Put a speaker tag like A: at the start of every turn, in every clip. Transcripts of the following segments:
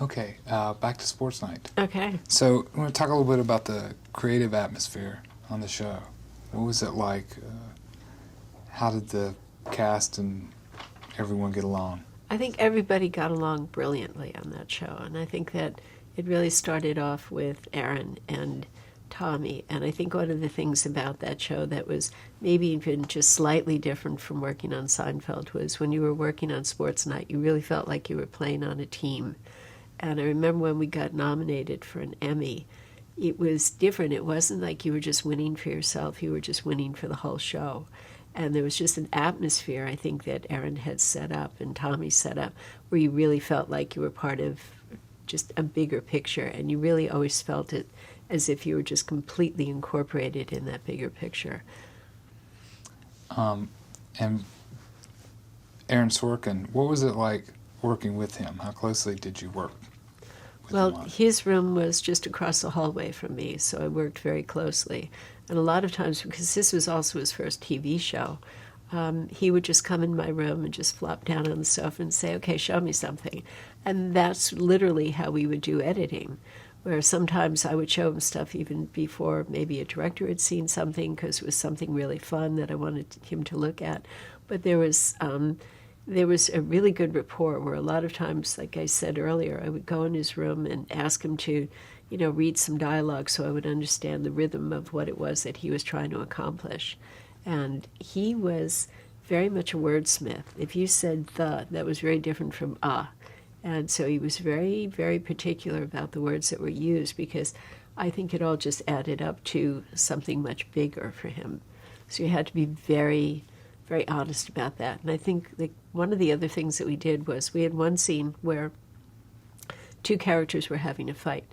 A: Okay, back to Sports Night.
B: Okay.
A: So I want to talk a little bit about the creative atmosphere on the show. What was it like? How did the cast and everyone get along?
B: I think everybody got along brilliantly on that show, and I think that it really started off with Aaron and Tommy. And I think one of the things about that show that was maybe even just slightly different from working on Seinfeld was when you were working on Sports Night, you really felt like you were playing on a team. And I remember when we got nominated for an Emmy, it was different. It wasn't like you were just winning for yourself, you were just winning for the whole show. And there was just an atmosphere, I think, that Aaron had set up and Tommy set up, where you really felt like you were part of just a bigger picture, and you really always felt it as if you were just completely incorporated in that bigger picture.
A: And Aaron Sorkin, what was it like working with him? How closely did you work with him
B: Well,
A: on it?
B: his room was just across the hallway from me, so I worked very closely. And a lot of times, because this was also his first TV show, he would just come in my room and just flop down on the sofa and say, okay, show me something. And that's literally how we would do editing, where sometimes I would show him stuff even before maybe a director had seen something because it was something really fun that I wanted him to look at. But there was a really good rapport where a lot of times, like I said earlier, I would go in his room and ask him to, read some dialogue so I would understand the rhythm of what it was that he was trying to accomplish. And he was very much a wordsmith. If you said the, that was very different from ah. And so he was very, very particular about the words that were used because I think it all just added up to something much bigger for him. So you had to be very, very honest about that. And I think one of the other things that we did was we had one scene where two characters were having a fight.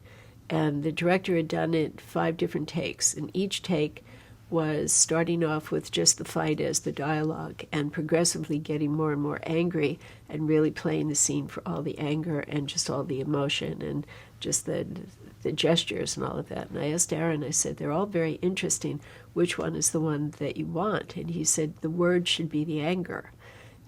B: And the director had done it 5 different takes. And each take was starting off with just the fight as the dialogue and progressively getting more and more angry and really playing the scene for all the anger and just all the emotion and just the gestures and all of that. And I asked Aaron, I said, they're all very interesting. Which one is the one that you want? And he said, the word should be the anger.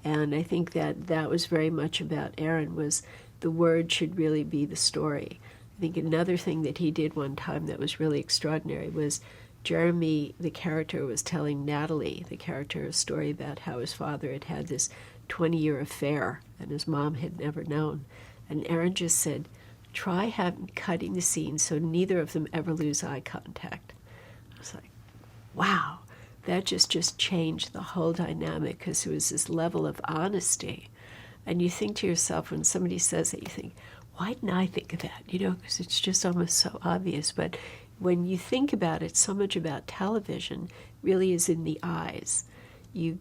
B: And I think that was very much about Aaron, was the word should really be the story. I think another thing that he did one time that was really extraordinary was Jeremy, the character, was telling Natalie, the character, a story about how his father had had this 20-year affair and his mom had never known. And Aaron just said, try cutting the scene so neither of them ever lose eye contact. I was like, wow, that just changed the whole dynamic because there was this level of honesty. And you think to yourself, when somebody says that, you think, why didn't I think of that? Because it's just almost so obvious. But when you think about it, so much about television really is in the eyes. You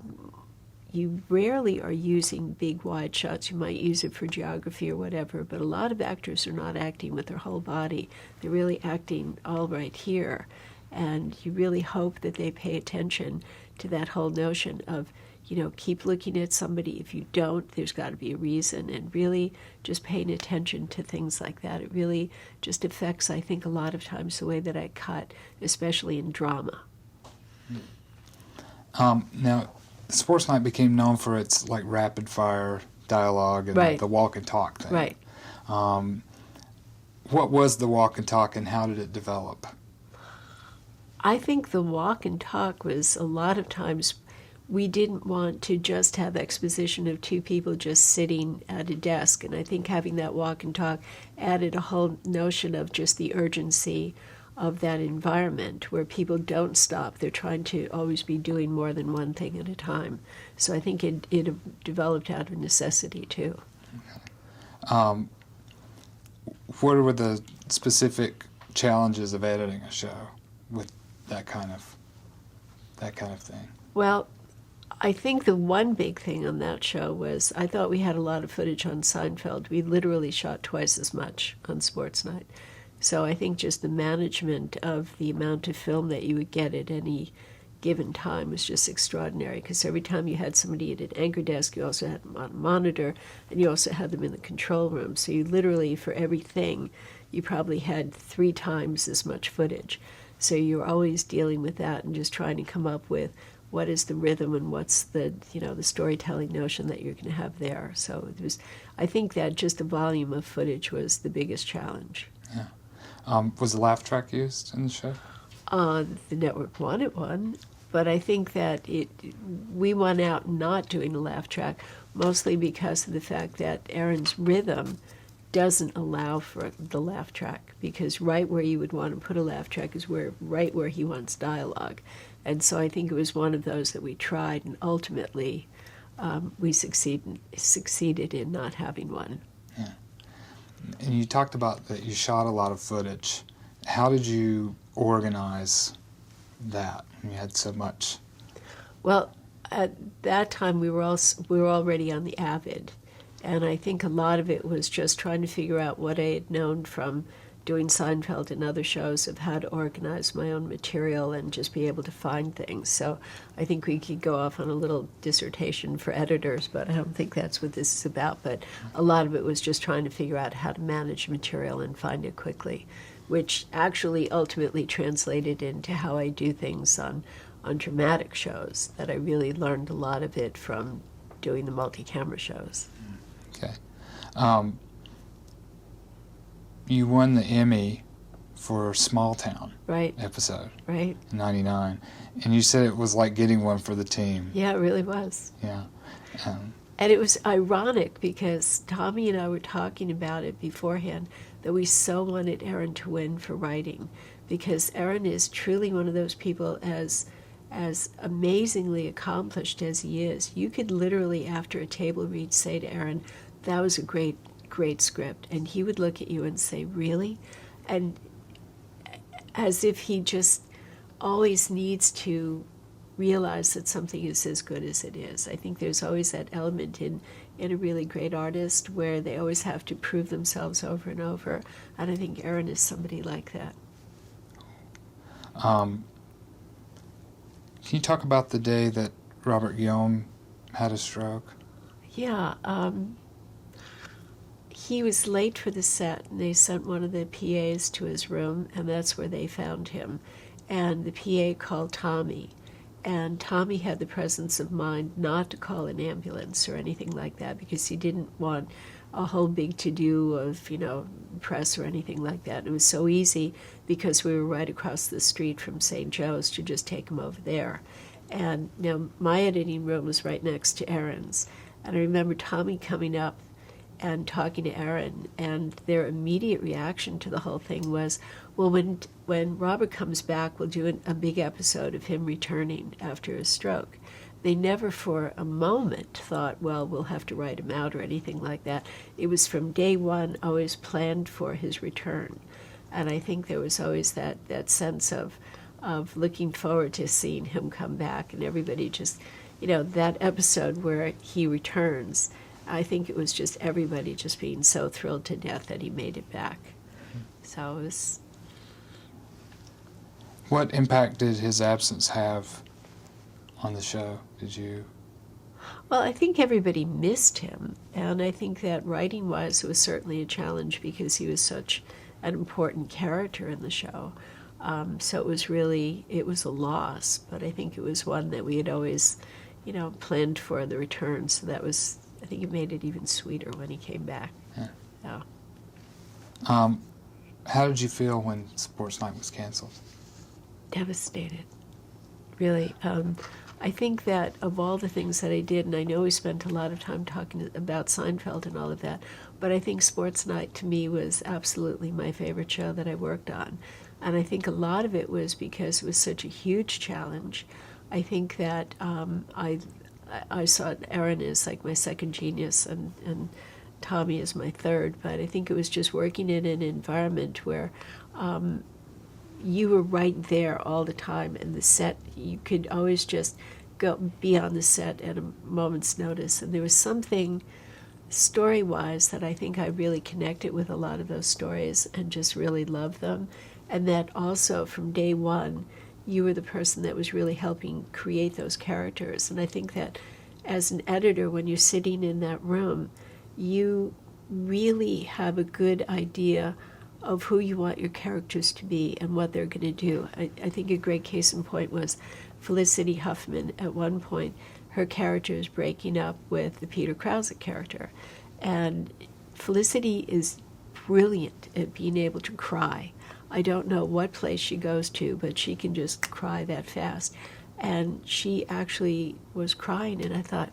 B: rarely are using big wide shots. You might use it for geography or whatever, but a lot of actors are not acting with their whole body. They're really acting all right here. And you really hope that they pay attention to that whole notion of, keep looking at somebody. If you don't, there's got to be a reason. And really just paying attention to things like that. It really just affects, I think, a lot of times the way that I cut, especially in drama.
A: Now, Sports Night became known for its rapid fire dialogue and
B: Right.
A: the walk and talk thing.
B: Right.
A: What was the walk and talk and how did it develop?
B: I think the walk and talk was a lot of times we didn't want to just have exposition of two people just sitting at a desk. And I think having that walk and talk added a whole notion of just the urgency of that environment where people don't stop. They're trying to always be doing more than one thing at a time. So I think it developed out of necessity too.
A: What were the specific challenges of editing a show with that kind of thing?
B: Well, I think the one big thing on that show was I thought we had a lot of footage on Seinfeld. We literally shot twice as much on Sports Night. So I think just the management of the amount of film that you would get at any given time was just extraordinary, because every time you had somebody at an anchor desk, you also had them on a monitor, and you also had them in the control room. So you literally, for everything, you probably had 3 times as much footage. So you're always dealing with that and just trying to come up with what is the rhythm and what's the the storytelling notion that you're going to have there. So it was, I think that just the volume of footage was the biggest challenge.
A: Yeah. Was the laugh track used in the show?
B: The network wanted one, but I think that we won out not doing a laugh track, mostly because of the fact that Aaron's rhythm doesn't allow for the laugh track, because right where you would want to put a laugh track is right where he wants dialogue. And so I think it was one of those that we tried, and ultimately we succeeded in not having one.
A: Yeah. And you talked about that you shot a lot of footage. How did you organize that? You had so much.
B: Well, at that time we were already on the Avid, and I think a lot of it was just trying to figure out what I had known from doing Seinfeld and other shows of how to organize my own material and just be able to find things. So I think we could go off on a little dissertation for editors, but I don't think that's what this is about. But a lot of it was just trying to figure out how to manage material and find it quickly, which actually ultimately translated into how I do things on dramatic shows, that I really learned a lot of it from doing the multi-camera shows.
A: Okay. You won the Emmy for Small Town
B: Right.
A: episode
B: Right.
A: in '99, and you said it was like getting one for the team.
B: Yeah, it really was.
A: Yeah.
B: And it was ironic because Tommy and I were talking about it beforehand, that we so wanted Aaron to win for writing, because Aaron is truly one of those people, as amazingly accomplished as he is. You could literally, after a table read, say to Aaron, "That was a great script," and he would look at you and say, "Really?" And as if he just always needs to realize that something is as good as it is. I think there's always that element in a really great artist where they always have to prove themselves over and over, and I think Aaron is somebody like that.
A: Can you talk about the day that Robert Guillaume had a stroke?
B: Yeah, he was late for the set, and they sent one of the PAs to his room, and that's where they found him. And the PA called Tommy, and Tommy had the presence of mind not to call an ambulance or anything like that, because he didn't want a whole big to-do of, press or anything like that. And it was so easy, because we were right across the street from St. Joe's, to just take him over there. And my editing room was right next to Aaron's. And I remember Tommy coming up and talking to Aaron, and their immediate reaction to the whole thing was, well, when Robert comes back, we'll do a big episode of him returning after his stroke. They never for a moment thought, well, we'll have to write him out or anything like that. It was from day one always planned for his return. And I think there was always that sense of looking forward to seeing him come back, and everybody just, that episode where he returns, I think it was just everybody just being so thrilled to death that he made it back. So it was...
A: What impact did his absence have on the show? Did you...
B: Well, I think everybody missed him, and I think that writing-wise it was certainly a challenge, because he was such an important character in the show. So it was a loss, but I think it was one that we had always, planned for the return, so that was... I think it made it even sweeter when he came back.
A: Yeah.
B: So.
A: How did you feel when Sports Night was canceled?
B: Devastated, really. I think that of all the things that I did, and I know we spent a lot of time talking about Seinfeld and all of that, but I think Sports Night to me was absolutely my favorite show that I worked on. And I think a lot of it was because it was such a huge challenge. I think that I saw Aaron as like my second genius, and Tommy as my third, but I think it was just working in an environment where you were right there all the time, and the set, you could always just be on the set at a moment's notice. And there was something story-wise that I think I really connected with a lot of those stories and just really loved them. And that also from day one, you were the person that was really helping create those characters. And I think that as an editor, when you're sitting in that room, you really have a good idea of who you want your characters to be and what they're going to do. I think a great case in point was Felicity Huffman. At one point, her character is breaking up with the Peter Krause character. And Felicity is brilliant at being able to cry. I don't know what place she goes to, but she can just cry that fast. And she actually was crying, and I thought,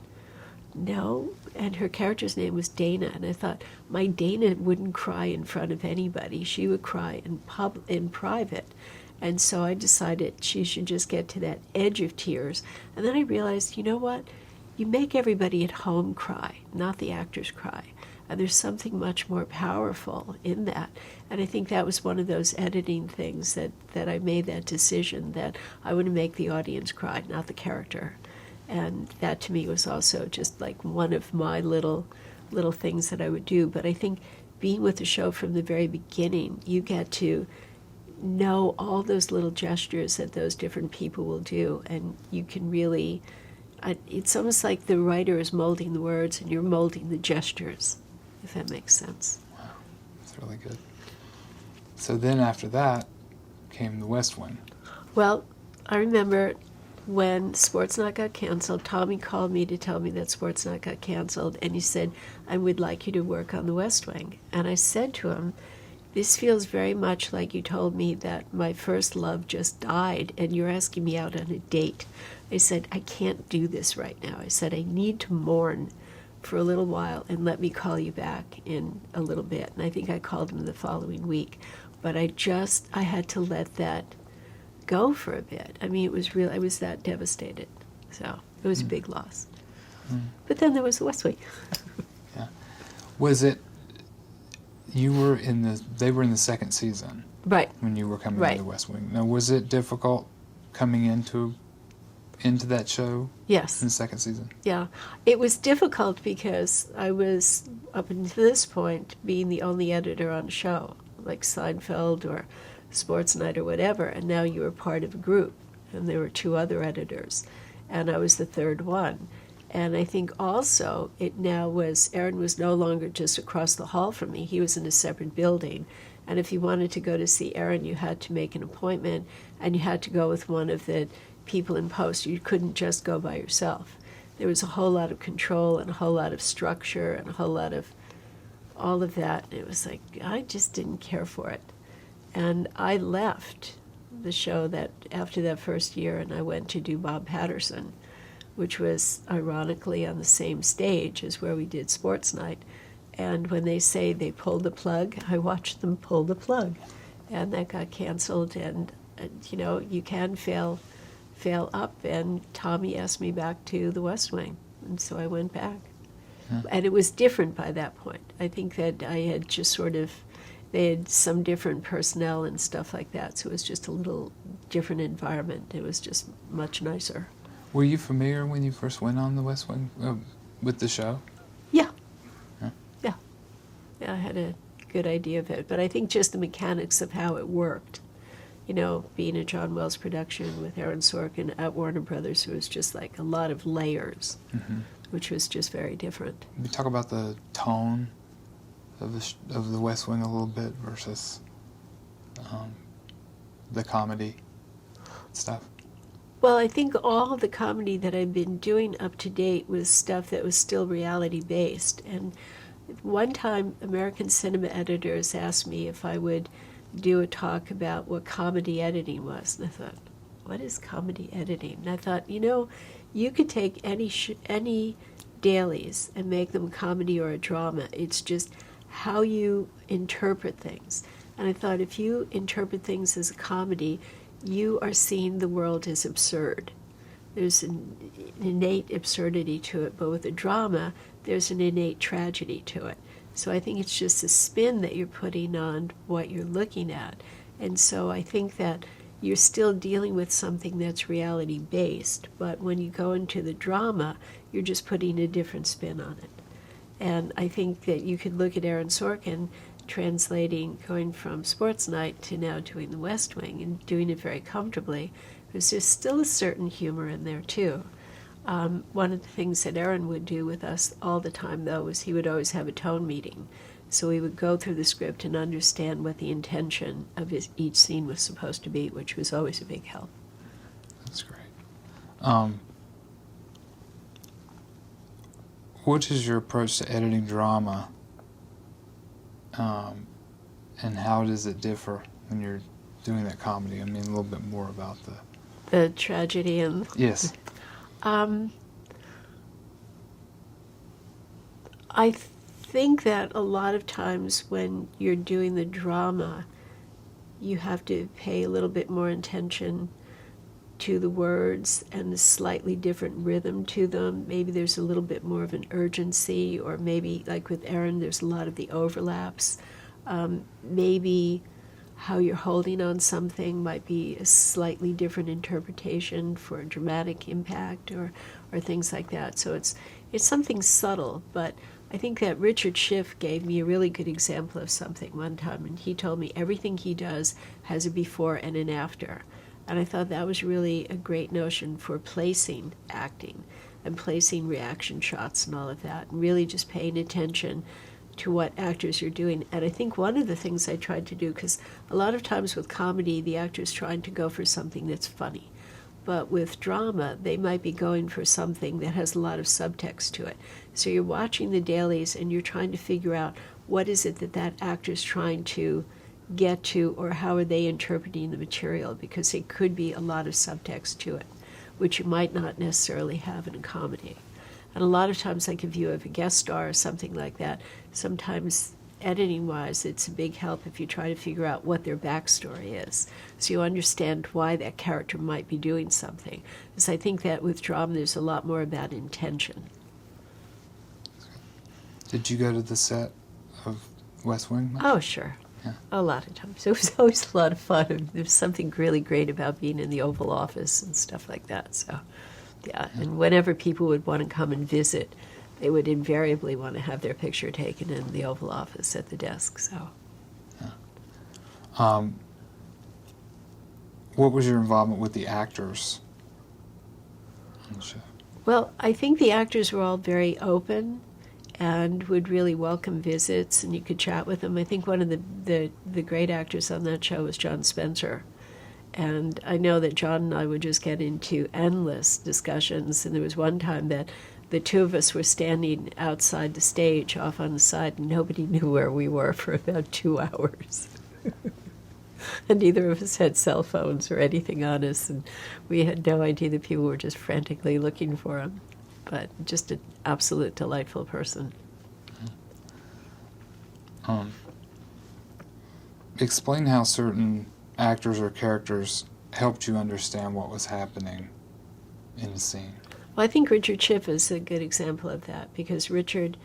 B: no. And her character's name was Dana, and I thought, my Dana wouldn't cry in front of anybody. She would cry in private. And so I decided she should just get to that edge of tears. And then I realized, you know what? You make everybody at home cry, not the actors cry. And there's something much more powerful in that. And I think that was one of those editing things that I made that decision that I would make the audience cry, not the character. And that to me was also just like one of my little things that I would do. But I think being with the show from the very beginning, you get to know all those little gestures that those different people will do, and you can really, it's almost like the writer is molding the words and you're molding the gestures, if that makes sense.
A: Wow, that's really good. So then after that came The West Wing.
B: Well, I remember when Sports Night got canceled, Tommy called me to tell me that Sports Night got canceled, and he said, I would like you to work on The West Wing. And I said to him, this feels very much like you told me that my first love just died and you're asking me out on a date. I said, I can't do this right now. I said, I need to mourn for a little while and let me call you back in a little bit. And I think I called him the following week. But I had to let that go for a bit. I mean, it was real. I was that devastated. So it was a big loss. But then there was The West Wing.
A: Yeah. Was it, they were in the second season.
B: Right.
A: When you were coming into The West Wing. Now, was it difficult coming into that show?
B: Yes.
A: In the second season?
B: Yeah. It was difficult because I was, up until this point, being the only editor on a show, like Seinfeld or Sports Night or whatever, and now you were part of a group, and there were two other editors, and I was the third one. And I think also Aaron was no longer just across the hall from me. He was in a separate building. And if you wanted to go to see Aaron, you had to make an appointment, and you had to go with one of the people in post. You couldn't just go by yourself. There was a whole lot of control and a whole lot of structure and a whole lot of all of that. And it was like, I just didn't care for it. And I left the show after that first year, and I went to do Bob Patterson, which was ironically on the same stage as where we did Sports Night. And when they say they pulled the plug, I watched them pull the plug. And that got canceled, and you can fail up, and Tommy asked me back to The West Wing, and so I went back. Yeah. And it was different by that point. I think that I had just they had some different personnel and stuff like that, so it was just a little different environment. It was just much nicer.
A: Were you familiar when you first went on The West Wing with the show?
B: Yeah.
A: Huh?
B: Yeah. Yeah, I had a good idea of it. But I think just the mechanics of how it worked, being a John Wells production with Aaron Sorkin at Warner Brothers, it was just like a lot of layers, which was just very different.
A: Can we talk about the tone of the West Wing a little bit versus the comedy stuff?
B: Well, I think all the comedy that I've been doing up to date was stuff that was still reality-based. And one time, American cinema editors asked me if I would do a talk about what comedy editing was. And I thought, what is comedy editing? And I thought, you could take any dailies and make them a comedy or a drama. It's just how you interpret things. And I thought, if you interpret things as a comedy, you are seeing the world as absurd. There's an innate absurdity to it, but with a drama, there's an innate tragedy to it. So I think it's just a spin that you're putting on what you're looking at. And so I think that you're still dealing with something that's reality-based, but when you go into the drama, you're just putting a different spin on it. And I think that you could look at Aaron Sorkin going from Sports Night to now doing The West Wing and doing it very comfortably. There's still a certain humor in there, too. One of the things that Aaron would do with us all the time, though, was he would always have a tone meeting. So we would go through the script and understand what the intention of each scene was supposed to be, which was always a big help.
A: That's great. What is your approach to editing drama, and how does it differ when you're doing that comedy? I mean, a little bit more about
B: The tragedy and...
A: Yes.
B: I think that a lot of times when you're doing the drama, you have to pay a little bit more attention to the words and a slightly different rhythm to them. Maybe there's a little bit more of an urgency, or maybe, like with Aaron, there's a lot of the overlaps. Maybe how you're holding on something might be a slightly different interpretation for a dramatic impact, or things like that. So it's something subtle, but I think that Richard Schiff gave me a really good example of something one time, and he told me everything he does has a before and an after. And I thought that was really a great notion for placing acting and placing reaction shots and all of that, and really just paying attention to what actors are doing. And I think one of the things I tried to do, because a lot of times with comedy, the actor's trying to go for something that's funny. But with drama, they might be going for something that has a lot of subtext to it. So you're watching the dailies and you're trying to figure out what is it that actor's trying to get to, or how are they interpreting the material, because it could be a lot of subtext to it, which you might not necessarily have in a comedy. And a lot of times, like if you have a guest star or something like that, sometimes editing-wise, it's a big help if you try to figure out what their backstory is, so you understand why that character might be doing something. Because I think that with drama, there's a lot more about intention.
A: Did you go to the set of West Wing much?
B: Oh, sure.
A: Yeah.
B: A lot of times. It was always a lot of fun. There's something really great about being in the Oval Office and stuff like that. So, yeah. And whenever people would want to come and visit, they would invariably want to have their picture taken in the Oval Office at the desk. So,
A: what was your involvement with the actors on the show?
B: well, I think the actors were all very open and would really welcome visits, and you could chat with them. I think one of the great actors on that show was John Spencer. And I know that John and I would just get into endless discussions, and there was one time that the two of us were standing outside the stage off on the side, and nobody knew where we were for about 2 hours. And neither of us had cell phones or anything on us, and we had no idea that people were just frantically looking for him. But just an absolute delightful person.
A: Explain how certain actors or characters helped you understand what was happening in the scene.
B: Well, I think Richard Schiff is a good example of that, because Richard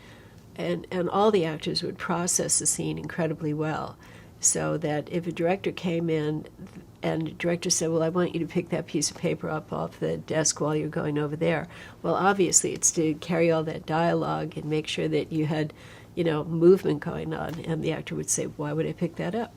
B: and all the actors would process the scene incredibly well, so that if a director came in and the director said, well, I want you to pick that piece of paper up off the desk while you're going over there. Well, obviously it's to carry all that dialogue and make sure that you had, movement going on. And the actor would say, why would I pick that up?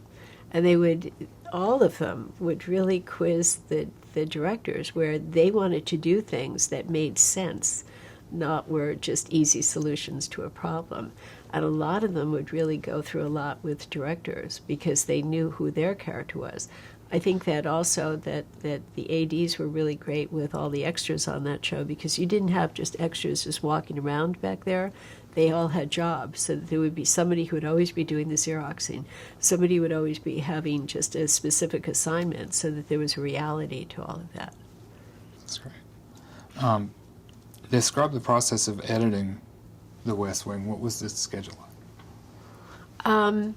B: And all of them would really quiz the directors, where they wanted to do things that made sense, not were just easy solutions to a problem. And a lot of them would really go through a lot with directors because they knew who their character was. I think that also that the ADs were really great with all the extras on that show, because you didn't have just extras just walking around back there. They all had jobs, so that there would be somebody who would always be doing the Xeroxing. Somebody would always be having just a specific assignment, so that there was a reality to all of that.
A: That's great. Describe the process of editing The West Wing. What was the schedule like?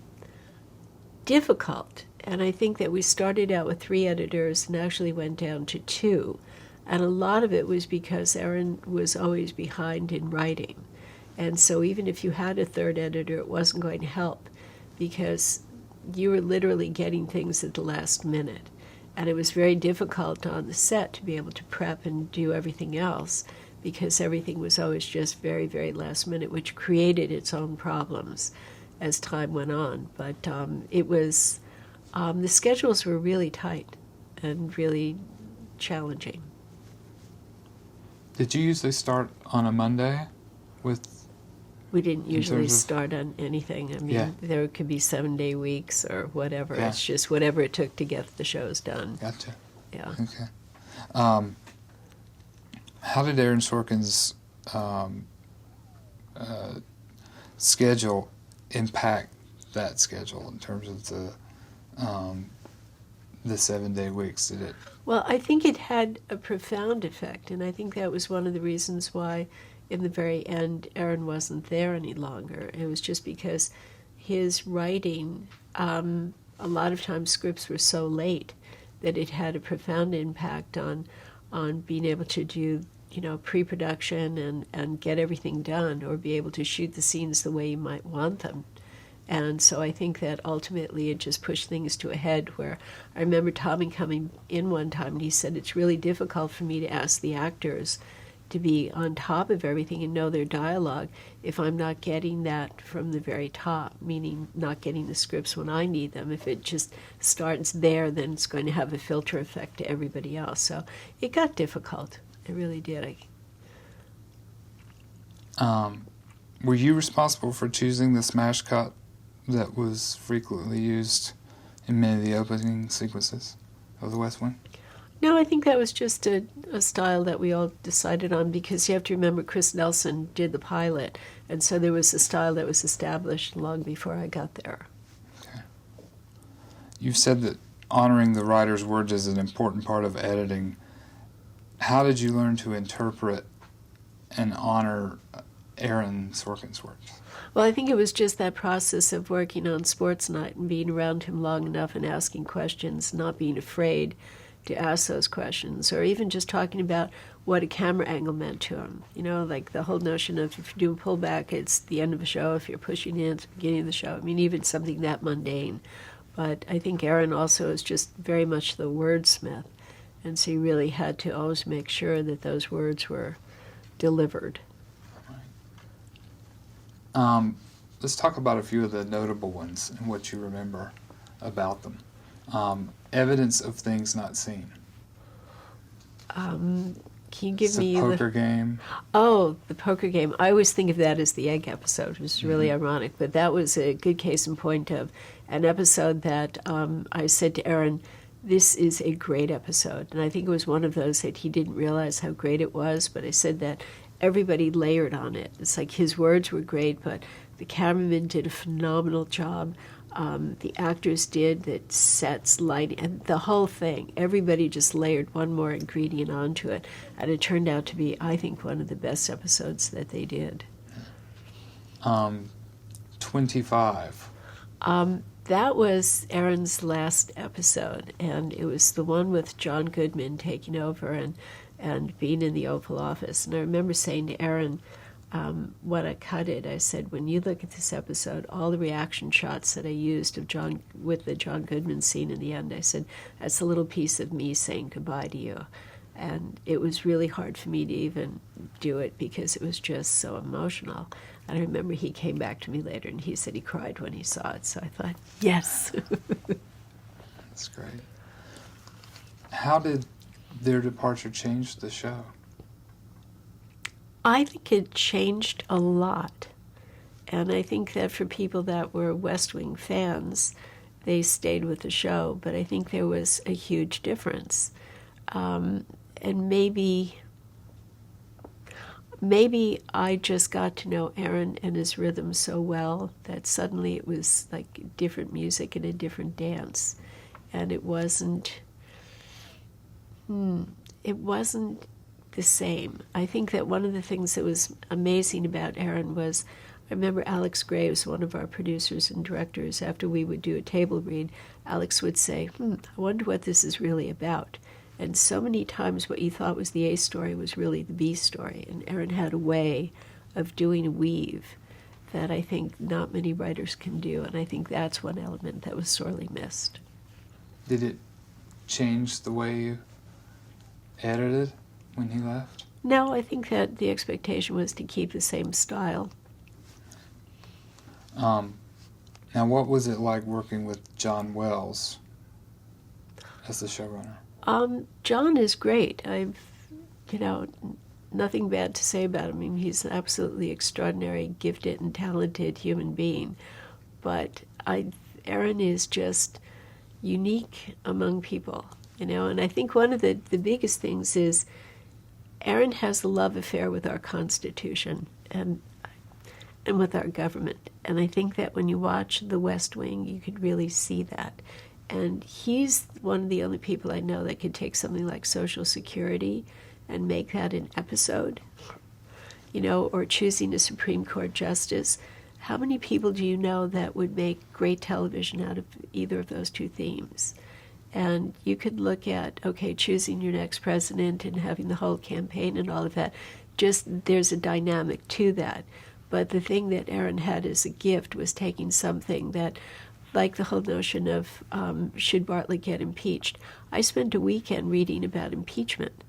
B: Difficult. And I think that we started out with 3 editors and actually went down to 2. And a lot of it was because Aaron was always behind in writing. And so even if you had a 3rd editor, it wasn't going to help, because you were literally getting things at the last minute. And it was very difficult on the set to be able to prep and do everything else, because everything was always just very, very last minute, which created its own problems as time went on. But it was... the schedules were really tight and really challenging.
A: Did you usually start on a Monday with
B: We didn't usually
A: terms of-
B: start on anything. I mean,
A: Yeah.
B: there could be 7-day weeks or whatever.
A: Yeah.
B: It's just whatever it took to get the shows done.
A: Gotcha.
B: Yeah.
A: Okay. How did Aaron Sorkin's schedule impact that schedule in terms of the 7-day weeks? Did it?
B: Well, I think it had a profound effect, and I think that was one of the reasons why, in the very end, Aaron wasn't there any longer. It was just because his writing, a lot of times scripts were so late that it had a profound impact on being able to do, pre-production and get everything done, or be able to shoot the scenes the way you might want them. And so I think that ultimately it just pushed things to a head where I remember Tommy coming in one time and he said, it's really difficult for me to ask the actors to be on top of everything and know their dialogue if I'm not getting that from the very top, meaning not getting the scripts when I need them. If it just starts there, then it's going to have a filter effect to everybody else. So it got difficult. It really did.
A: Were you responsible for choosing the smash cut that was frequently used in many of the opening sequences of The West Wing?
B: No, I think that was just a style that we all decided on, because you have to remember Chris Nelson did the pilot, and so there was a style that was established long before I got there.
A: Okay. You've said that honoring the writer's words is an important part of editing. How did you learn to interpret and honor Aaron Sorkin's works?
B: Well, I think it was just that process of working on Sports Night and being around him long enough and asking questions, not being afraid to ask those questions, or even just talking about what a camera angle meant to him. Like the whole notion of if you do a pullback, it's the end of a show. If you're pushing in, it's the beginning of the show. I mean, even something that mundane. But I think Aaron also is just very much the wordsmith, and so he really had to always make sure that those words were delivered.
A: Let's talk about a few of the notable ones and what you remember about them. Evidence of things not seen.
B: Can you give
A: It's
B: me
A: a poker game.
B: Oh, the poker game. I always think of that as the egg episode, which is really ironic, but that was a good case in point of an episode that I said to Aaron, this is a great episode. And I think it was one of those that he didn't realize how great it was, but I said that everybody layered on it. It's like his words were great, but the cameraman did a phenomenal job. The actors did, the sets, lighting, and the whole thing. Everybody just layered one more ingredient onto it. And it turned out to be, I think, one of the best episodes that they did.
A: 25.
B: That was Aaron's last episode, and it was the one with John Goodman taking over and being in the Oval Office. And I remember saying to Aaron, when I cut it, I said, when you look at this episode, all the reaction shots that I used of John with the John Goodman scene in the end, I said, that's a little piece of me saying goodbye to you. And it was really hard for me to even do it because it was just so emotional. And I remember he came back to me later and he said he cried when he saw it. So I thought, yes.
A: That's great. How did their departure change the show?
B: I think it changed a lot. And I think that for people that were West Wing fans, they stayed with the show. But I think there was a huge difference. And maybe I just got to know Aaron and his rhythm so well that suddenly it was like different music and a different dance. And it wasn't the same. I think that one of the things that was amazing about Aaron was, I remember Alex Graves, one of our producers and directors, after we would do a table read, Alex would say, I wonder what this is really about. And so many times what you thought was the A story was really the B story. And Aaron had a way of doing a weave that I think not many writers can do. And I think that's one element that was sorely missed.
A: Did it change the way you edited when he left?
B: No, I think that the expectation was to keep the same style.
A: Now, what was it like working with John Wells as the showrunner?
B: John is great. nothing bad to say about him. I mean, he's an absolutely extraordinary, gifted, and talented human being. But Aaron is just unique among people, you know. And I think one of the biggest things is Aaron has a love affair with our Constitution and with our government. And I think that when you watch The West Wing, you could really see that. And he's one of the only people I know that could take something like Social Security and make that an episode, you know, or choosing a Supreme Court justice. How many people do you know that would make great television out of either of those two themes? And you could look at, okay, choosing your next president and having the whole campaign and all of that. Just there's a dynamic to that. But the thing that Aaron had as a gift was taking something that, like the whole notion of should Bartlett get impeached. I spent a weekend reading about impeachment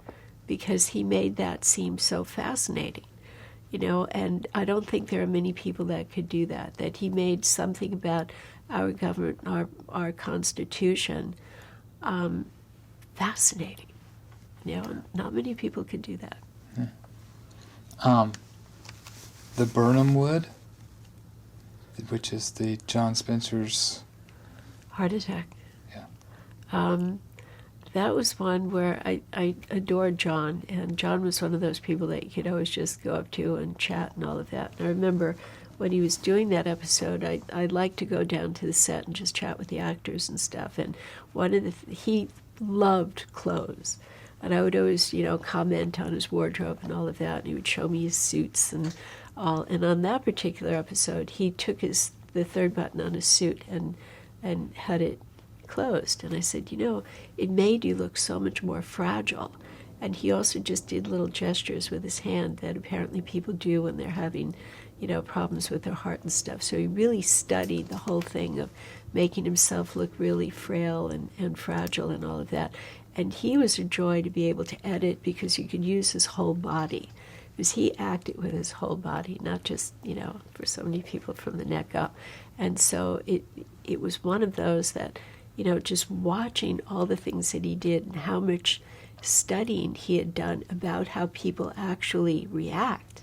B: because he made that seem so fascinating, you know, and I don't think there are many people that could do that, that he made something about our government, our Constitution, fascinating. You know, not many people could do that.
A: The Burnham Wood, which is the John Spencer's
B: Heart attack.
A: Yeah.
B: That was one where I adored John, and John was one of those people that you could always just go up to and chat and all of that. And I remember when he was doing that episode, I'd like to go down to the set and just chat with the actors and stuff. And one of he loved clothes, and I would always, you know, comment on his wardrobe and all of that. And he would show me his suits and all. And on that particular episode, he took the third button on his suit and had it closed. And I said, you know, it made you look so much more fragile. And he also just did little gestures with his hand that apparently people do when they're having, you know, problems with their heart and stuff. So he really studied the whole thing of making himself look really frail and fragile and all of that. And he was a joy to be able to edit because you could use his whole body. Because he acted with his whole body, not just, you know, for so many people from the neck up. And so it was one of those that, you know, just watching all the things that he did and how much studying he had done about how people actually react,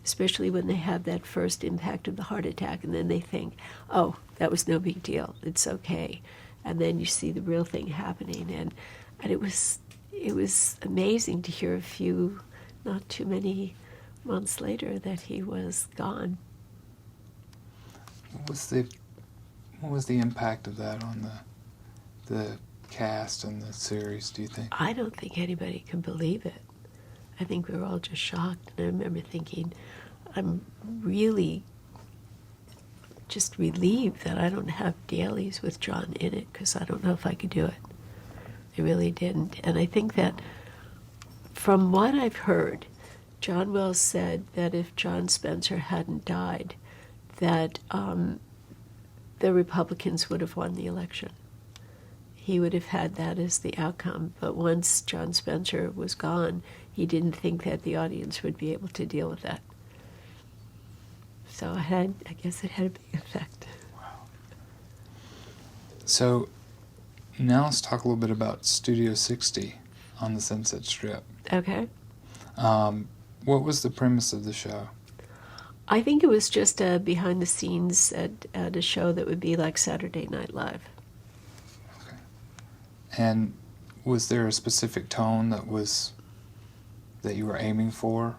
B: especially when they have that first impact of the heart attack and then they think, oh, that was no big deal, it's okay. And then you see the real thing happening. And it was amazing to hear a few, not too many months later, that he was gone.
A: What was the impact of that on the cast and the series, do you think?
B: I don't think anybody can believe it. I think we were all just shocked. And I remember thinking, I'm really just relieved that I don't have dailies with John in it, because I don't know if I could do it. I really didn't. And I think that from what I've heard, John Wells said that if John Spencer hadn't died, that the Republicans would have won the election. He would have had that as the outcome. But once John Spencer was gone, he didn't think that the audience would be able to deal with that. So I guess it had a big effect.
A: Wow. So now let's talk a little bit about Studio 60 on the Sunset Strip.
B: Okay.
A: What was the premise of the show?
B: I think it was just behind the scenes at a show that would be like Saturday Night Live.
A: Okay. And was there a specific tone that you were aiming for?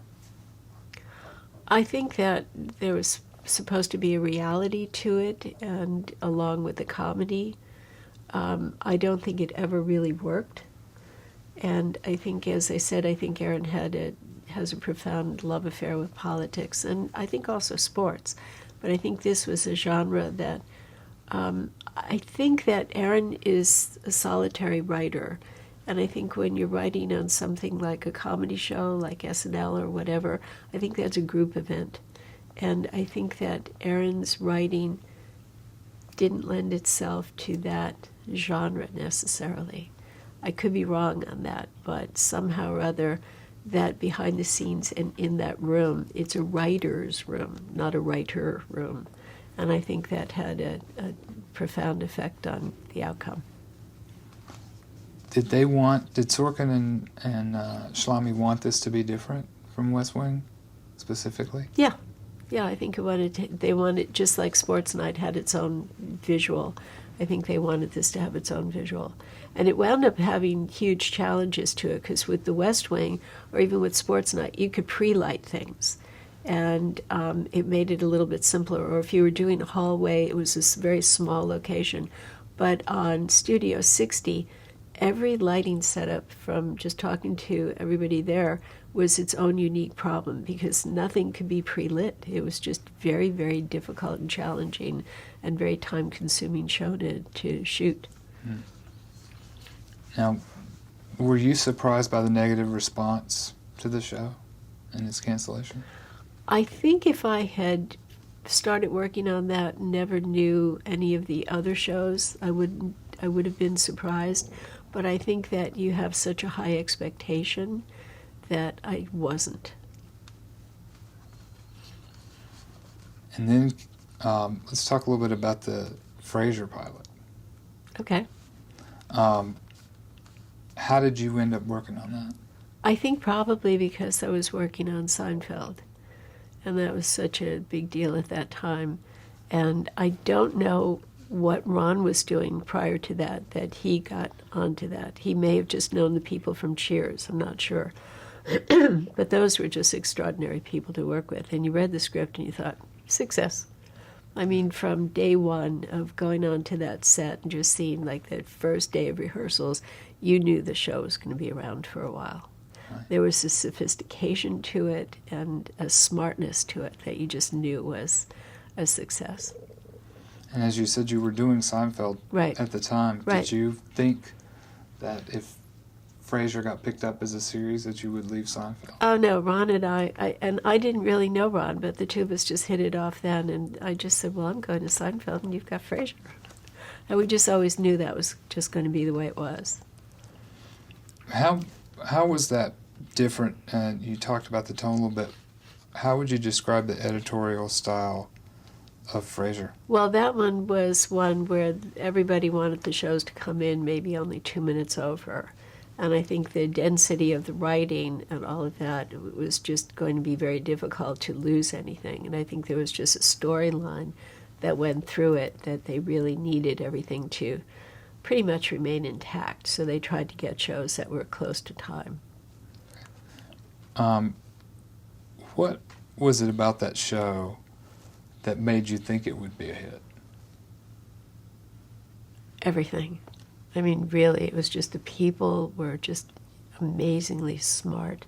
B: I think that there was supposed to be a reality to it, and along with the comedy. I don't think it ever really worked. And I think, as I said, I think Aaron has a profound love affair with politics, and I think also sports. But I think this was a genre that I think that Aaron is a solitary writer. And I think when you're writing on something like a comedy show, like SNL or whatever, I think that's a group event. And I think that Aaron's writing didn't lend itself to that genre necessarily. I could be wrong on that, but somehow or other, that behind the scenes and in that room, it's a writer's room, not a writer room. And I think that had a profound effect on the outcome.
A: Did Sorkin and Shlamy want this to be different from West Wing, specifically?
B: Yeah. Yeah, I think they wanted, just like Sports Night had its own visual, I think they wanted this to have its own visual. And it wound up having huge challenges to it, because with the West Wing, or even with Sports Night, you could pre-light things. And it made it a little bit simpler. Or if you were doing a hallway, it was this very small location. But on Studio 60, every lighting setup, from just talking to everybody there, was its own unique problem, because nothing could be pre-lit. It was just very, very difficult and challenging and very time-consuming show to shoot.
A: Hmm. Now, were you surprised by the negative response to the show and its cancellation?
B: I think if I had started working on that and never knew any of the other shows, I would have been surprised. But I think that you have such a high expectation that I wasn't.
A: And then let's talk a little bit about the Frasier pilot.
B: Okay.
A: How did you end up working on that?
B: I think probably because I was working on Seinfeld, and that was such a big deal at that time. And I don't know what Ron was doing prior to that he got onto that. He may have just known the people from Cheers, I'm not sure. But those were just extraordinary people to work with. And you read the script and you thought, success. I mean, from day one of going onto that set and just seeing like that first day of rehearsals, you knew the show was going to be around for a while. Right. There was a sophistication to it and a smartness to it that you just knew was a success.
A: And as you said, you were doing Seinfeld
B: right.
A: at the time.
B: Right.
A: Did you think that if Frasier got picked up as a series that you would leave Seinfeld?
B: Oh, no. Ron and I didn't really know Ron, but the two of us just hit it off then. And I just said, well, I'm going to Seinfeld and you've got Frasier. And we just always knew that was just going to be the way it was.
A: How was that different? And you talked about the tone a little bit. How would you describe the editorial style of Frasier?
B: Well, that one was one where everybody wanted the shows to come in maybe only 2 minutes over. And I think the density of the writing and all of that, it was just going to be very difficult to lose anything. And I think there was just a storyline that went through it that they really needed everything to pretty much remain intact. So they tried to get shows that were close to time.
A: What was it about that show that made you think it would be a hit?
B: Everything. I mean, really, it was just the people were just amazingly smart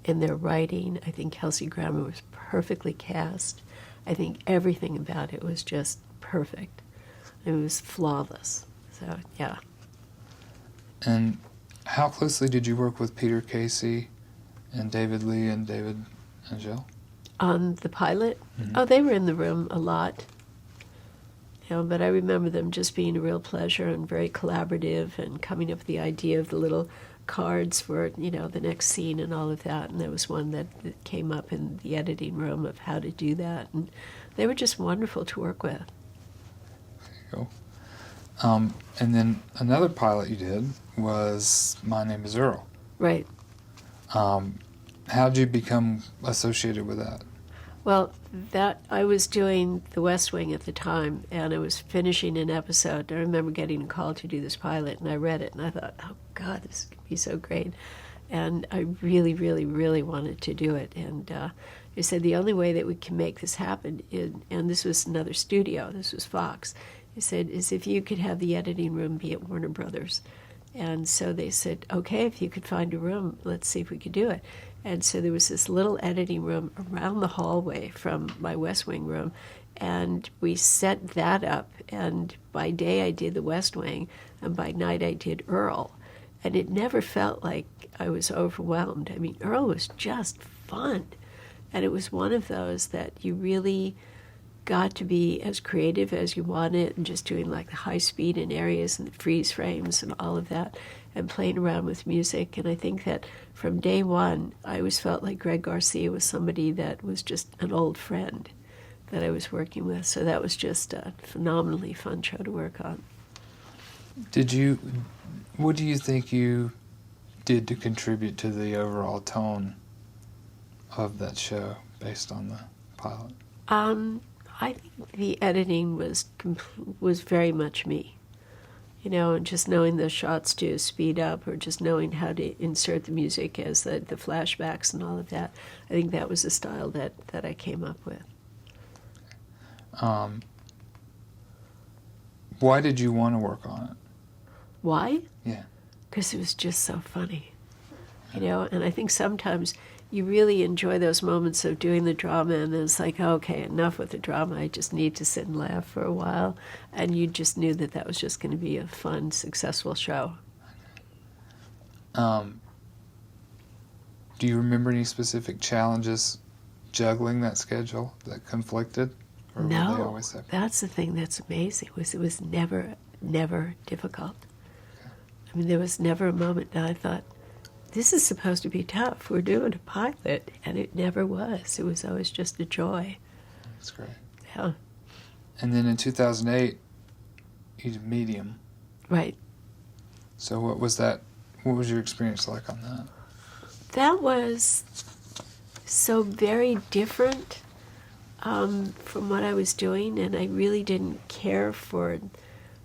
B: in their writing. I think Kelsey Grammer was perfectly cast. I think everything about it was just perfect. It was flawless. So, yeah.
A: And how closely did you work with Peter Casey and David Lee and David and Jill?
B: On the pilot?
A: Mm-hmm.
B: Oh, they were in the room a lot. You know, but I remember them just being a real pleasure and very collaborative and coming up with the idea of the little cards for, you know, the next scene and all of that. And there was one that came up in the editing room of how to do that. And they were just wonderful to work with.
A: There you go. And then another pilot you did was My Name is Earl.
B: Right.
A: How did you become associated with that?
B: Well, that I was doing The West Wing at the time, and I was finishing an episode. I remember getting a call to do this pilot, and I read it, and I thought, oh, God, this could be so great. And I really, really, really wanted to do it. And I said, the only way that we can make this happen, and this was another studio, this was Fox, I said, is if you could have the editing room be at Warner Brothers. And so they said, okay, if you could find a room, let's see if we could do it. And so there was this little editing room around the hallway from my West Wing room, and we set that up. And by day I did the West Wing, and by night I did Earl. And it never felt like I was overwhelmed. I mean, Earl was just fun. And it was one of those that you really got to be as creative as you wanted, and just doing like the high speed in areas and the freeze frames and all of that, and playing around with music. And I think that from day one, I always felt like Greg Garcia was somebody that was just an old friend that I was working with. So that was just a phenomenally fun show to work on.
A: What do you think you did to contribute to the overall tone of that show based on the pilot?
B: I think the editing was very much me. You know, and just knowing the shots to speed up, or just knowing how to insert the music as the flashbacks and all of that. I think that was a style that I came up with.
A: Why did you want to work on it?
B: Why?
A: Yeah.
B: Because it was just so funny. You know, and I think sometimes you really enjoy those moments of doing the drama, and then it's like, okay, enough with the drama. I just need to sit and laugh for a while. And you just knew that was just going to be a fun, successful show.
A: Do you remember any specific challenges juggling that schedule that conflicted? Or were they always separate?
B: That's the thing that's amazing, it was never difficult. Okay. I mean, there was never a moment that I thought, this is supposed to be tough. We're doing a pilot, and it never was. It was always just a joy.
A: That's great.
B: Yeah.
A: And then in 2008, you did Medium.
B: Right.
A: So what was that? What was your experience like on that?
B: That was so very different from what I was doing, and I really didn't care for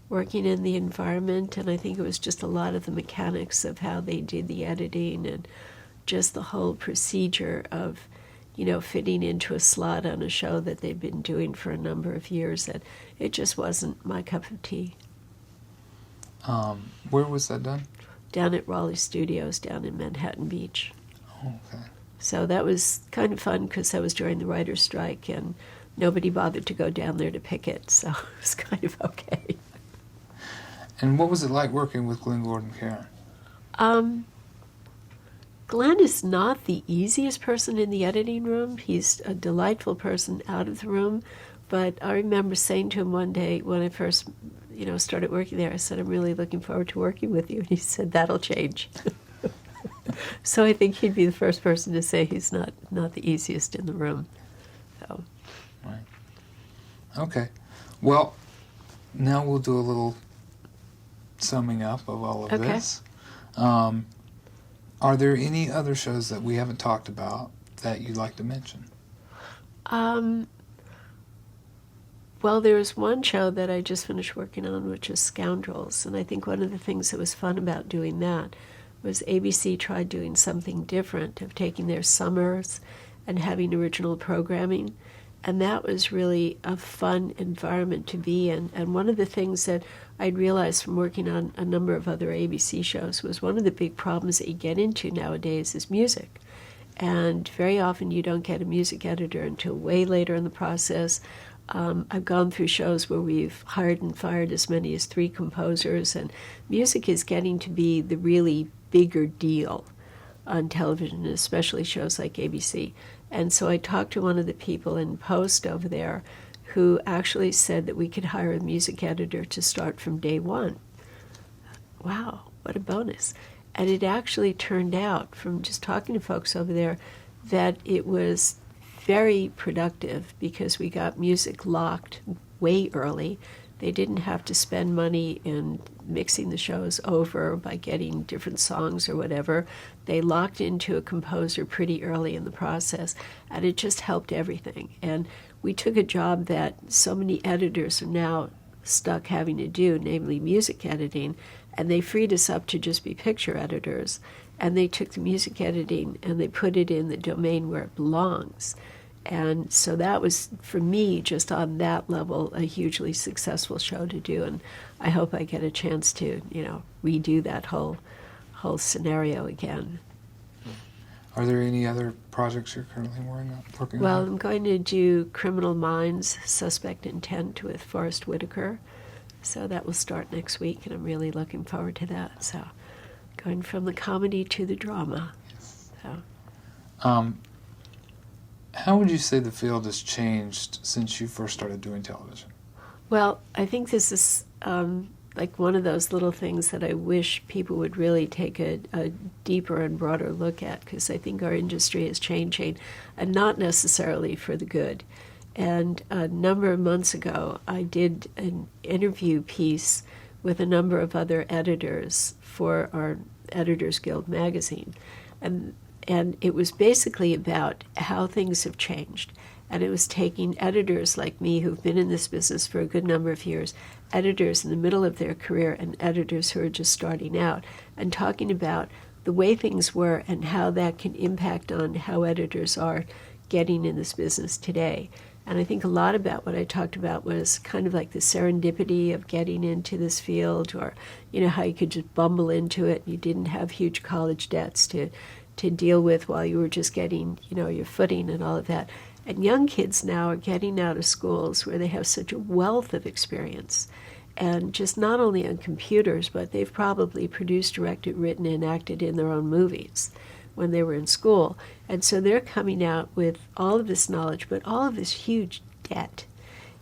B: working in the environment, and I think it was just a lot of the mechanics of how they did the editing and just the whole procedure of, you know, fitting into a slot on a show that they'd been doing for a number of years, that it just wasn't my cup of tea.
A: Where was that done?
B: Down at Raleigh Studios down in Manhattan Beach.
A: Oh, okay.
B: So that was kind of fun because that was during the writer's strike, and nobody bothered to go down there to picket, so it was kind of okay.
A: And what was it like working with Glenn Gordon Caron?
B: Glenn is not the easiest person in the editing room. He's a delightful person out of the room, but I remember saying to him one day when I first, you know, started working there, I said, I'm really looking forward to working with you. And he said, that'll change. So I think he'd be the first person to say he's not the easiest in the room. So.
A: Right. Okay. Well, now we'll do a little summing up of all of this. Are there any other shows that we haven't talked about that you'd like to mention?
B: Well, there's one show that I just finished working on, which is Scoundrels, and I think one of the things that was fun about doing that was ABC tried doing something different, of taking their summers and having original programming, and that was really a fun environment to be in. And one of the things that I'd realized from working on a number of other ABC shows was one of the big problems that you get into nowadays is music. And very often you don't get a music editor until way later in the process. I've gone through shows where we've hired and fired as many as 3 composers, and music is getting to be the really bigger deal on television, especially shows like ABC. And so I talked to one of the people in post over there who actually said that we could hire a music editor to start from day one. Wow, what a bonus. And it actually turned out, from just talking to folks over there, that it was very productive because we got music locked way early. They didn't have to spend money in mixing the shows over by getting different songs or whatever. They locked into a composer pretty early in the process, and it just helped everything. And we took a job that so many editors are now stuck having to do, namely music editing, and they freed us up to just be picture editors. And they took the music editing and they put it in the domain where it belongs. And so that was, for me, just on that level, a hugely successful show to do. And I hope I get a chance to, redo that whole scenario again.
A: Are there any other projects you're currently working on?
B: Well, I'm going to do Criminal Minds, Suspect Intent with Forrest Whitaker. So that will start next week, and I'm really looking forward to that. So going from the comedy to the drama.
A: Yes.
B: So.
A: How would you say the field has changed since you first started doing television?
B: Well, I think this is like one of those little things that I wish people would really take a deeper and broader look at, because I think our industry is changing, and not necessarily for the good. And a number of months ago, I did an interview piece with a number of other editors for our Editors Guild magazine. And And it was basically about how things have changed. And it was taking editors like me who've been in this business for a good number of years, editors in the middle of their career and editors who are just starting out, and talking about the way things were and how that can impact on how editors are getting in this business today. And I think a lot about what I talked about was kind of like the serendipity of getting into this field, or, you know, how you could just bumble into it and you didn't have huge college debts to deal with while you were just getting, you know, your footing and all of that. And young kids now are getting out of schools where they have such a wealth of experience, and just not only on computers, but they've probably produced, directed, written, and acted in their own movies when they were in school. And so they're coming out with all of this knowledge, but all of this huge debt.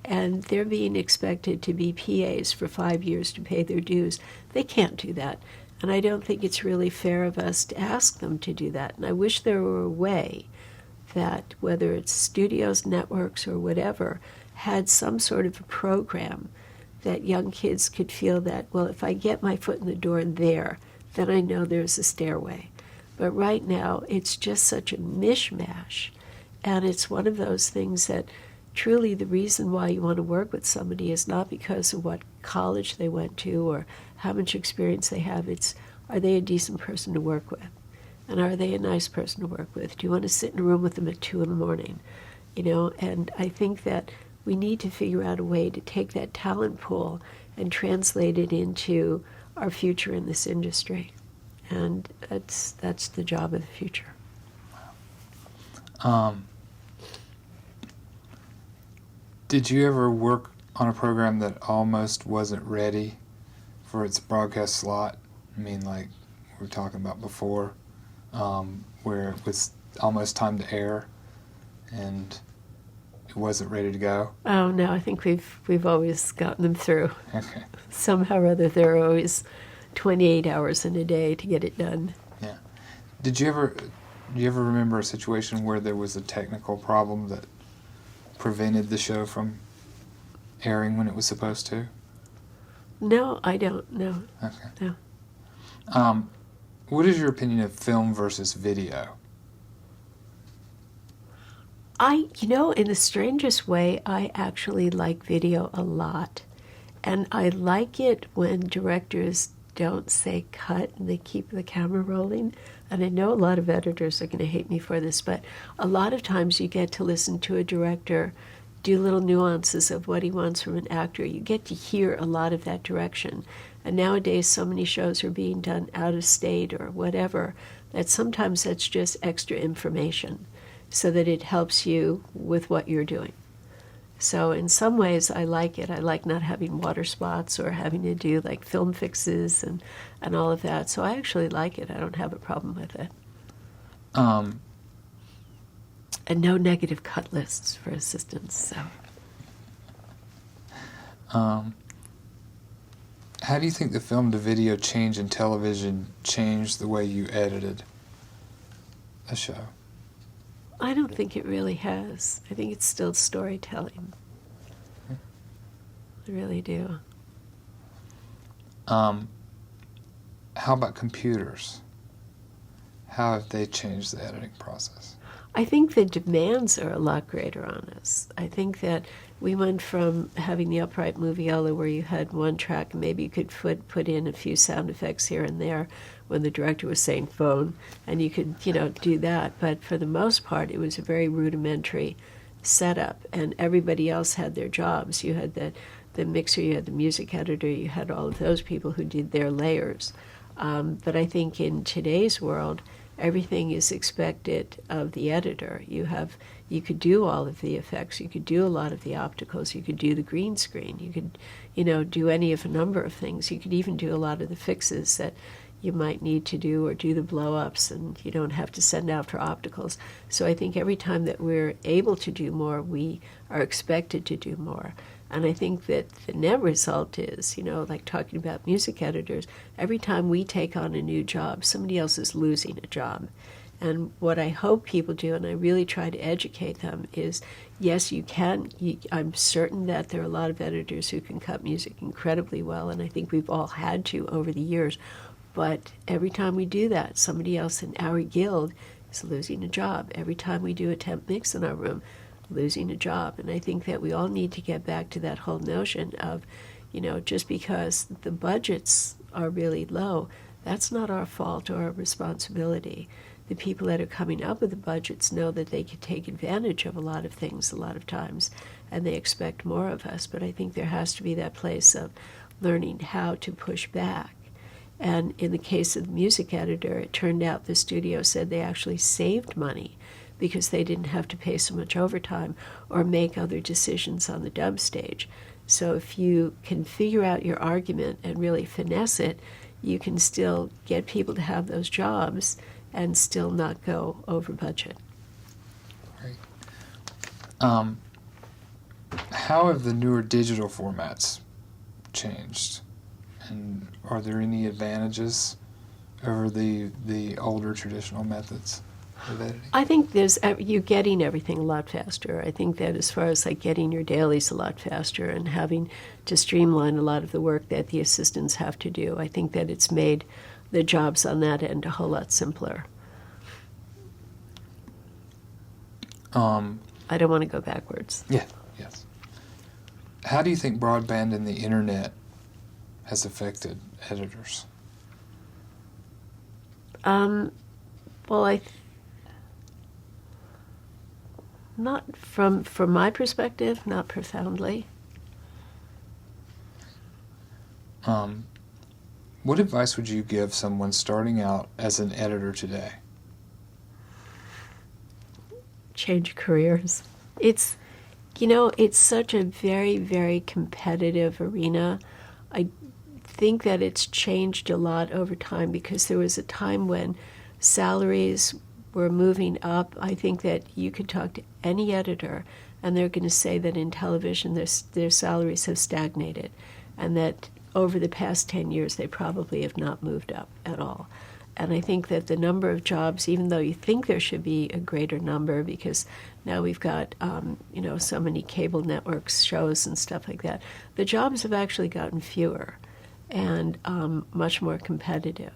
B: And they're being expected to be PAs for 5 years to pay their dues. They can't do that. And I don't think it's really fair of us to ask them to do that. And I wish there were a way that, whether it's studios, networks, or whatever, had some sort of a program that young kids could feel that, well, if I get my foot in the door there, then I know there's a stairway. But right now, it's just such a mishmash. And it's one of those things that truly the reason why you want to work with somebody is not because of what college they went to or how much experience they have. It's, are they a decent person to work with? And are they a nice person to work with? Do you want to sit in a room with them at 2 in the morning? You know, and I think that we need to figure out a way to take that talent pool and translate it into our future in this industry. And that's the job of the future.
A: Did you ever work on a program that almost wasn't ready for its broadcast slot? I mean, like we were talking about before, where it was almost time to air and it wasn't ready to go?
B: Oh no, I think we've always gotten them through.
A: Okay.
B: Somehow or other, there are always 28 hours in a day to get it done.
A: Yeah. Do you ever remember a situation where there was a technical problem that prevented the show from airing when it was supposed to?
B: No, I don't. No.
A: Okay.
B: No.
A: What is your opinion of film versus video?
B: In the strangest way, I actually like video a lot. And I like it when directors don't say cut and they keep the camera rolling. And I know a lot of editors are going to hate me for this, but a lot of times you get to listen to a director do little nuances of what he wants from an actor. You get to hear a lot of that direction. And nowadays so many shows are being done out of state or whatever that sometimes that's just extra information so that it helps you with what you're doing. So in some ways I like it. I like not having water spots or having to do like film fixes and all of that. So I actually like it. I don't have a problem with it. And no negative cut lists for assistants. So.
A: How do you think the film to video change in television changed the way you edited a show?
B: I don't think it really has. I think it's still storytelling. I really do.
A: How about computers? How have they changed the editing process?
B: I think the demands are a lot greater on us. I think that we went from having the upright moviola where you had one track and maybe you could put in a few sound effects here and there when the director was saying phone, and you could, do that. But for the most part, it was a very rudimentary setup, and everybody else had their jobs. You had the mixer, you had the music editor, you had all of those people who did their layers. But I think in today's world, everything is expected of the editor. You could do all of the effects, you could do a lot of the opticals, you could do the green screen, you could, do any of a number of things. You could even do a lot of the fixes that you might need to do, or do the blow-ups, and you don't have to send out for opticals. So I think every time that we're able to do more, we are expected to do more. And I think that the net result is, like talking about music editors, every time we take on a new job, somebody else is losing a job. And what I hope people do, and I really try to educate them, is yes, you can. I'm certain that there are a lot of editors who can cut music incredibly well, and I think we've all had to over the years. But every time we do that, somebody else in our guild is losing a job. Every time we do a temp mix in our room, losing a job. And I think that we all need to get back to that whole notion of, just because the budgets are really low, that's not our fault or our responsibility. The people that are coming up with the budgets know that they can take advantage of a lot of things a lot of times, and they expect more of us. But I think there has to be that place of learning how to push back. And in the case of the music editor, it turned out the studio said they actually saved money because they didn't have to pay so much overtime or make other decisions on the dub stage. So if you can figure out your argument and really finesse it, you can still get people to have those jobs and still not go over budget.
A: Great. How have the newer digital formats changed? And are there any advantages over the older traditional methods of editing?
B: I think you're getting everything a lot faster. I think that as far as like getting your dailies a lot faster and having to streamline a lot of the work that the assistants have to do, I think that it's made the jobs on that end a whole lot simpler. I don't want to go backwards.
A: Yeah, yes. How do you think broadband and the internet has affected editors?
B: Well, not from my perspective, not profoundly.
A: What advice would you give someone starting out as an editor today?
B: Change careers. It's such a very, very competitive arena. I think that it's changed a lot over time because there was a time when salaries were moving up. I think that you could talk to any editor and they're going to say that in television their salaries have stagnated and that over the past 10 years they probably have not moved up at all. And I think that the number of jobs, even though you think there should be a greater number because now we've got, so many cable networks, shows and stuff like that, the jobs have actually gotten fewer and much more competitive.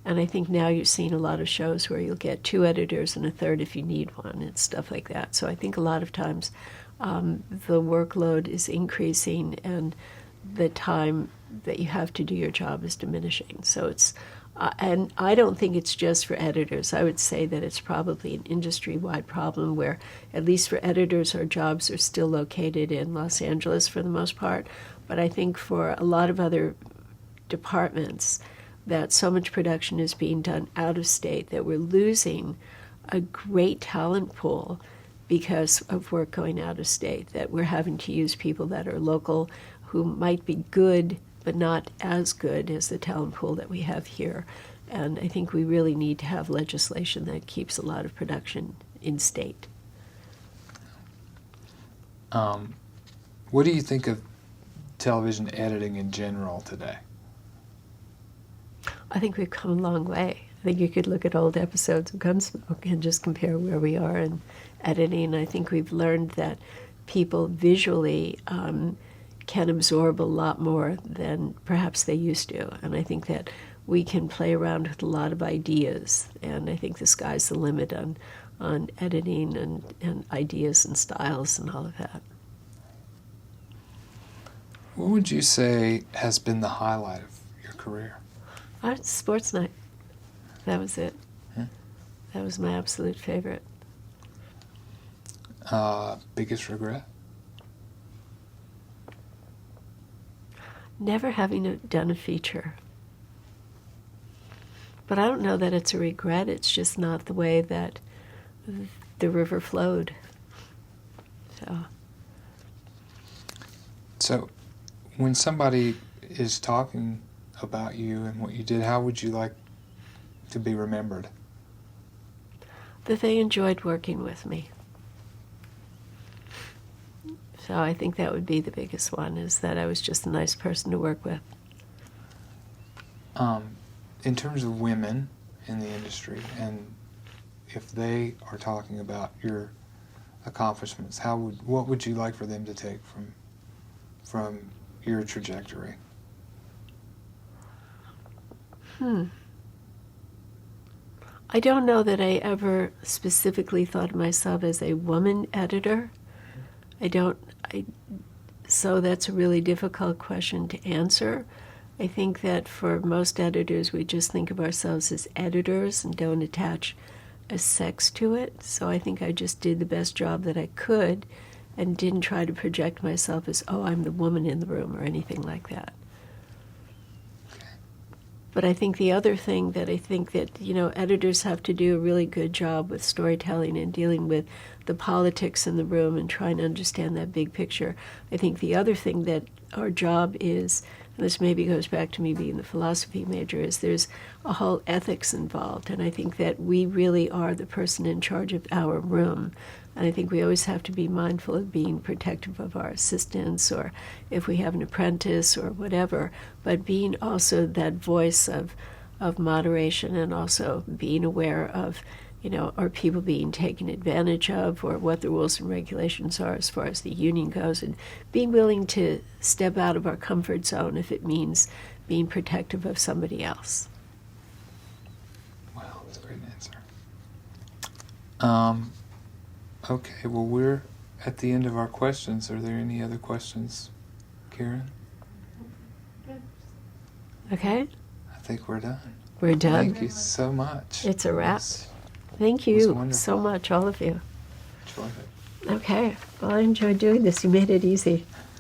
B: And I think now you're seeing a lot of shows where you'll get 2 editors and a third if you need one and stuff like that. So I think a lot of times the workload is increasing and the time that you have to do your job is diminishing. So it's and I don't think it's just for editors. I would say that it's probably an industry-wide problem where, at least for editors, our jobs are still located in Los Angeles for the most part. But I think for a lot of other departments, that so much production is being done out of state that we're losing a great talent pool because of work going out of state, that we're having to use people that are local who might be good but not as good as the talent pool that we have here. And I think we really need to have legislation that keeps a lot of production in state.
A: What do you think of television editing in general today?
B: I think we've come a long way. I think you could look at old episodes of Gunsmoke and just compare where we are in editing. I think we've learned that people visually can absorb a lot more than perhaps they used to. And I think that we can play around with a lot of ideas. And I think the sky's the limit on editing and ideas and styles and all of that.
A: What would you say has been the highlight of your career?
B: Sports Night. That was it. That was my absolute favorite.
A: Biggest regret?
B: Never having done a feature. But I don't know that it's a regret. It's just not the way that the river flowed.
A: So, when somebody is talking about you and what you did, how would you like to be remembered?
B: That they enjoyed working with me. So I think that would be the biggest one, is that I was just a nice person to work with.
A: In terms of women in the industry, and if they are talking about your accomplishments, what would you like for them to take from your trajectory?
B: I don't know that I ever specifically thought of myself as a woman editor. So that's a really difficult question to answer. I think that for most editors, we just think of ourselves as editors and don't attach a sex to it. So I think I just did the best job that I could and didn't try to project myself as, oh, I'm the woman in the room or anything like that. But I think the other thing that I think that, editors have to do a really good job with storytelling and dealing with the politics in the room and trying to understand that big picture. I think the other thing that our job is, and this maybe goes back to me being the philosophy major, is there's a whole ethics involved. And I think that we really are the person in charge of our room. And I think we always have to be mindful of being protective of our assistants or if we have an apprentice or whatever, but being also that voice of moderation and also being aware of, are people being taken advantage of or what the rules and regulations are as far as the union goes, and being willing to step out of our comfort zone if it means being protective of somebody else.
A: Wow, that's a great answer. Okay, well, we're at the end of our questions. Are there any other questions, Karen?
B: Okay?
A: I think we're done.
B: We're done.
A: Thank you so much.
B: It's a wrap. Thank
A: It was
B: you
A: wonderful.
B: so much, all of you.
A: Enjoyed it.
B: Okay. Well, I enjoyed doing this. You made it easy.